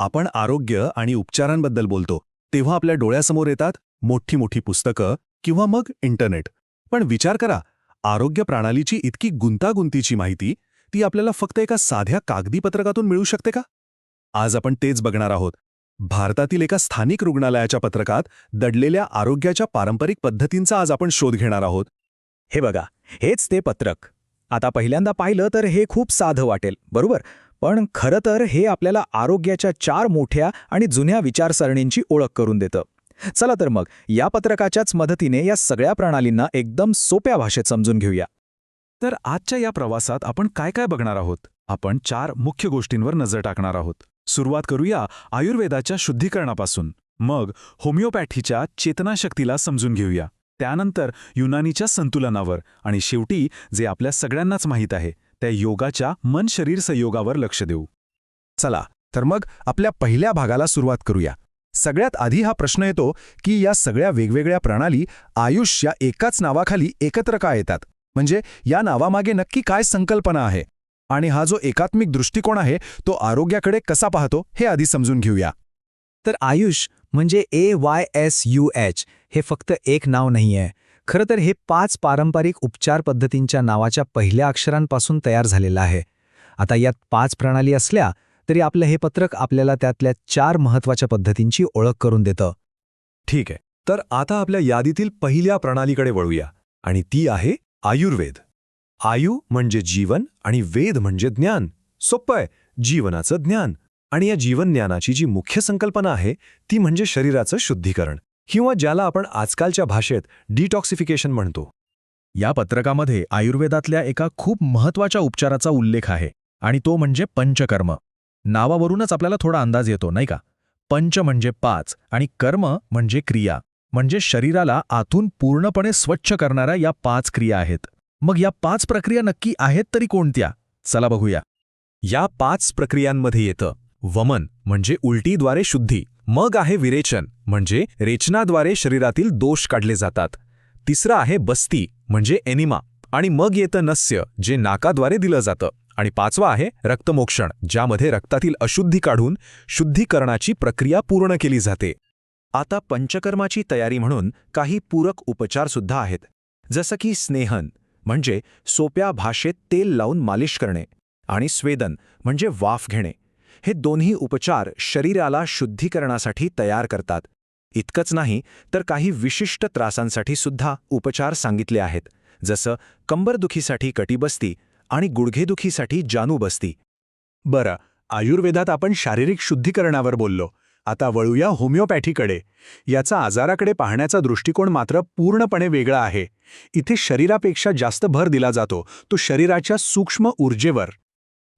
आपण आरोग्य आणि उपचारांबद्दल बोलतो तेव्हा आपल्या डोळ्यासमोर येतात मोठी मोठी पुस्तकं किंवा मग इंटरनेट. पण विचार करा, आरोग्य प्रणालीची इतकी गुंतागुंतीची माहिती ती आपल्याला फक्त एका साध्या कागदी पत्रकातून मिळू शकते का? आज आपण तेच बघणार आहोत. भारतातील एका स्थानिक रुग्णालयाच्या पत्रकात दडलेल्या आरोग्याच्या पारंपरिक पद्धतींचा आज आपण शोध घेणार आहोत. हे बघा, हेच ते पत्रक. आता पहिल्यांदा पाहिलं तर हे खूप साधं वाटेल, बरोबर? पण खरं तर हे आपल्याला आरोग्याच्या 4 मोठ्या आणि जुन्या विचारसरणींची ओळख करून देतं. चला तर मग या पत्रकाच्याच मदतीने या सगळ्या प्रणालींना एकदम सोप्या भाषेत समजून घेऊया. तर आजच्या या प्रवासात आपण काय काय बघणार आहोत? आपण 4 मुख्य गोष्टींवर नजर टाकणार आहोत. सुरुवात करूया आयुर्वेदाच्या शुद्धीकरणापासून, मग होमिओपॅथीच्या चेतनाशक्तीला समजून घेऊया, त्यानंतर युनानीच्या संतुलनावर आणि शेवटी जे आपल्या सगळ्यांनाच माहीत आहे त्या योगाच्या मन-शरीर संयोगावर लक्ष देऊ. चला तर मग आपल्या पहिल्या भागाला सुरुवात करूया. सगळ्यात आधी हा प्रश्न येतो की या सगळ्या वेगवेगळ्या प्रणाली आयुष या एकाच नावाखाली एकत्र का येतात? म्हणजे या नावामागे नक्की काय संकल्पना आहे आणि हा जो एकात्मिक दृष्टिकोन आहे तो आरोग्याकडे कसा पाहतो हे आधी समजून घेऊया. तर आयुष म्हणजे AYSUH हे फक्त एक नाव नाहीये. खरं तर हे 5 पारंपरिक उपचार पद्धतींच्या नावाच्या पहिल्या अक्षरांपासून तयार झालेलं आहे. आता यात 5 प्रणाली असल्या तरी आपलं हे पत्रक आपल्याला त्यातल्या 4 महत्त्वाच्या पद्धतींची ओळख करून देतं. ठीक आहे, तर आता आपल्या यादीतील पहिल्या प्रणालीकडे वळूया आणि ती आहे आयुर्वेद. आयु म्हणजे जीवन आणि वेद म्हणजे ज्ञान. सोपं आहे, जीवनाचं ज्ञान. आणि या जीवनज्ञानाची जी मुख्य संकल्पना आहे ती म्हणजे शरीराचं शुद्धीकरण, किंवा ज्याला आपण आजकालच्या भाषेत डिटॉक्सिफिकेशन म्हणतो. या पत्रकामध्ये आयुर्वेदातल्या एका खूप महत्त्वाच्या उपचाराचा उल्लेख आहे आणि तो म्हणजे पंचकर्म. नावावरूनच आपल्याला थोडा अंदाज येतो, नाही का? पंच म्हणजे 5 आणि कर्म म्हणजे क्रिया, म्हणजे शरीराला आतून पूर्णपणे स्वच्छ करणाऱ्या या 5 क्रिया आहेत. मग या 5 प्रक्रिया नक्की आहेत तरी कोणत्या? चला बघूया. या 5 प्रक्रियांमध्ये येतं वमन म्हणजे उलटीद्वारे शुद्धी, मग आहे विरेचन म्हणजे रेचनाद्वारे शरीरातील दोष काढले जातात, तिसरं आहे बस्ती म्हणजे एनिमा, आणि मग येतं नस्य जे नाकाद्वारे दिलं जातं, आणि 5वा आहे रक्तमोक्षण ज्यामध्ये रक्तातील अशुद्धी काढून शुद्धीकरणाची प्रक्रिया पूर्ण केली जाते. आता पंचकर्माची तयारी म्हणून काही पूरक उपचारसुद्धा आहेत, जसं की स्नेहन म्हणजे सोप्या भाषेत तेल लावून मालिश करणे, आणि स्वेदन म्हणजे वाफ घेणे. हे दोन्ही उपचार शरीराला शुद्धीकरणासाठी तयार करतात. इतकंच नाही तर काही विशिष्ट त्रासांसाठी सुद्धा उपचार सांगितले आहेत, जसं कंबरदुखीसाठी कटिबस्ती आणि गुडघेदुखीसाठी जानुबस्ती. बरं, आयुर्वेदात आपण शारीरिक शुद्धीकरणावर बोललो. आता वळूया होमिओपॅथीकडे. याचा आजाराकडे पाहण्याचा दृष्टिकोन मात्र पूर्णपणे वेगळा आहे. इथे शरीरापेक्षा जास्त भर दिला जातो तो शरीराच्या सूक्ष्म ऊर्जेवर.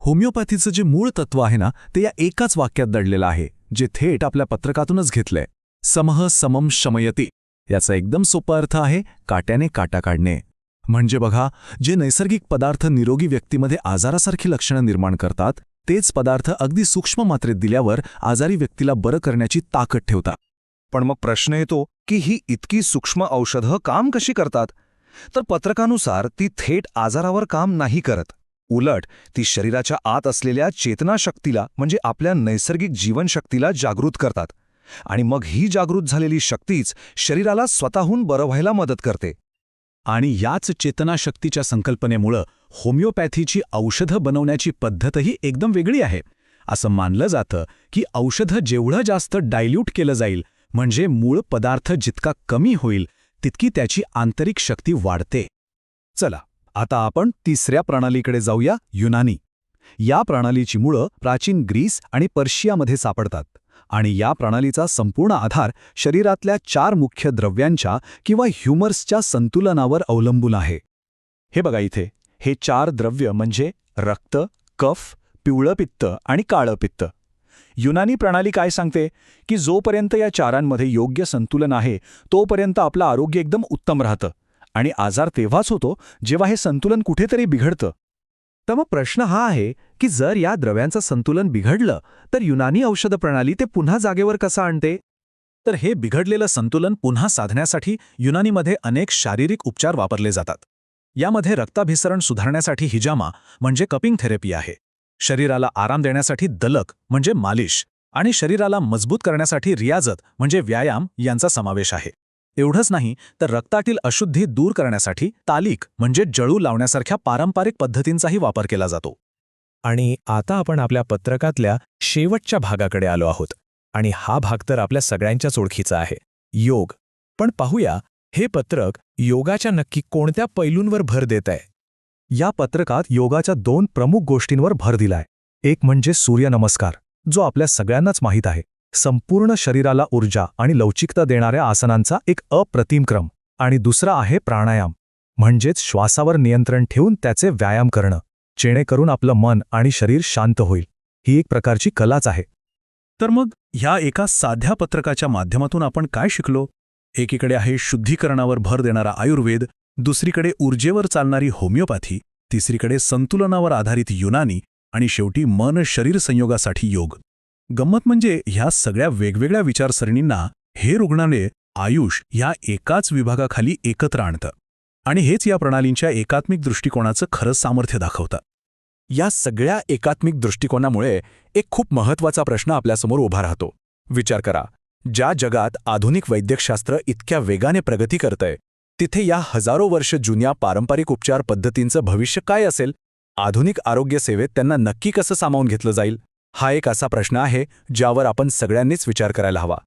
होमिओपॅथीचं जे मूळ तत्व आहे ना, ते या एकाच वाक्यात दडलेलं आहे, जे थेट आपल्या पत्रकातूनच घेतलंय. समः समम शमयती. याचा एकदम सोपा अर्थ आहे काट्याने काटा काढणे. म्हणजे बघा, जे नैसर्गिक पदार्थ निरोगी व्यक्तीमध्ये आजारासारखी लक्षणं निर्माण करतात, तेच पदार्थ अगदी सूक्ष्म मात्रेत दिल्यावर आजारी व्यक्तीला बरं करण्याची ताकद ठेवतात. पण मग प्रश्न येतो की ही इतकी सूक्ष्म औषधं काम कशी करतात? तर पत्रकानुसार ती थेट आजारावर काम नाही करत. उलट ती शरीराच्या आत असलेल्या चेतनाशक्तीला म्हणजे आपल्या नैसर्गिक जीवनशक्तीला जागृत करतात, आणि मग ही जागृत झालेली शक्तीच शरीराला स्वतःहून बरं व्हायला मदत करते. आणि याच चेतनाशक्तीच्या संकल्पनेमुळं होमिओपॅथीची औषधं बनवण्याची पद्धतही एकदम वेगळी आहे. असं मानलं जातं की औषधं जेवढं जास्त डायल्यूट केलं जाईल, म्हणजे मूळ पदार्थ जितका कमी होईल, तितकी त्याची आंतरिक शक्ती वाढते. चला आता आपण तिसऱ्या प्रणालीकडे जाऊया, युनानी. या प्रणालीची मुळं प्राचीन ग्रीस आणि पर्शियामध्ये सापडतात, आणि या प्रणालीचा संपूर्ण आधार शरीरातल्या 4 मुख्य द्रव्यांच्या किंवा ह्युमर्सच्या संतुलनावर अवलंबून आहे. हे बघा इथे, हे 4 द्रव्य म्हणजे रक्त, कफ, पिवळं पित्त आणि काळं पित्त. युनानी प्रणाली काय सांगते की जोपर्यंत या 4ांमध्ये योग्य संतुलन आहे तोपर्यंत आपलं आरोग्य एकदम उत्तम राहतं, आणि आजार तेव्हाच होतो जेव्हा हे संतुलन कुठेतरी बिघडतं. तर मग प्रश्न हा आहे की जर या द्रव्यांचं संतुलन बिघडलं तर युनानी औषध प्रणाली ते पुन्हा जागेवर कसं आणते? तर हे बिघडलेलं संतुलन पुन्हा साधण्यासाठी युनानीमध्ये अनेक शारीरिक उपचार वापरले जातात. यामध्ये रक्ताभिसरण सुधारण्यासाठी हिजामा म्हणजे कपिंग थेरपी आहे, शरीराला आराम देण्यासाठी दलक म्हणजे मालिश, आणि शरीराला मजबूत करण्यासाठी रियाजत म्हणजे व्यायाम यांचा समावेश आहे. एवढंच नाही तर रक्तातील अशुद्धी दूर करण्यासाठी तालीक म्हणजे जळू लावण्यासारख्या पारंपरिक पद्धतींचाही वापर केला जातो. आणि आता आपण आपल्या पत्रकातल्या शेवटच्या भागाकडे आलो आहोत. आणि हा भाग तर आपल्या सगळ्यांच्याच ओळखीचा आहे, योग. पण पाहूया हे पत्रक योगाच्या नक्की कोणत्या पैलूंवर भर देत आहे. या पत्रकात योगाच्या 2 प्रमुख गोष्टींवर भर दिलाय. एक म्हणजे सूर्यनमस्कार, जो आपल्या सगळ्यांनाच माहीत आहे, संपूर्ण शरीराला ऊर्जा आणि लवचिकता देणाऱ्या आसनांचा एक अप्रतिम क्रम. आणि दुसरा आहे प्राणायाम, म्हणजेच श्वासावर नियंत्रण ठेवून त्याचे व्यायाम करणं, जेणेकरून आपलं मन आणि शरीर शांत होईल. ही एक प्रकारची कलाच आहे. तर मग ह्या एका साध्या पत्रकाच्या माध्यमातून आपण काय शिकलो? एकीकडे आहे शुद्धीकरणावर भर देणारा आयुर्वेद, दुसरीकडे ऊर्जेवर चालणारी होमिओपॅथी, तिसरीकडे संतुलनावर आधारित युनानी आणि शेवटी मन शरीर संयोगासाठी योग. गंमत म्हणजे ह्या सगळ्या वेगवेगळ्या विचारसरणींना हे रुग्णालय आयुष ह्या एकाच विभागाखाली एकत्र आणतं. आणि हेच या प्रणालींच्या एकात्मिक दृष्टिकोनाचं खरंच सामर्थ्य दाखवतं. या सगळ्या एकात्मिक दृष्टिकोनामुळे एक खूप महत्त्वाचा प्रश्न आपल्यासमोर उभा राहतो. विचार करा, ज्या जगात आधुनिक वैद्यकशास्त्र इतक्या वेगाने प्रगती करतंय, तिथे या हजारो वर्ष जुन्या पारंपरिक उपचार पद्धतींचं भविष्य काय असेल? आधुनिक आरोग्य सेवेत त्यांना नक्की कसं सामावून घेतलं जाईल? हा एक असा प्रश्न आहे ज्यावर आपण सगळ्यांनीच विचार करायला हवा.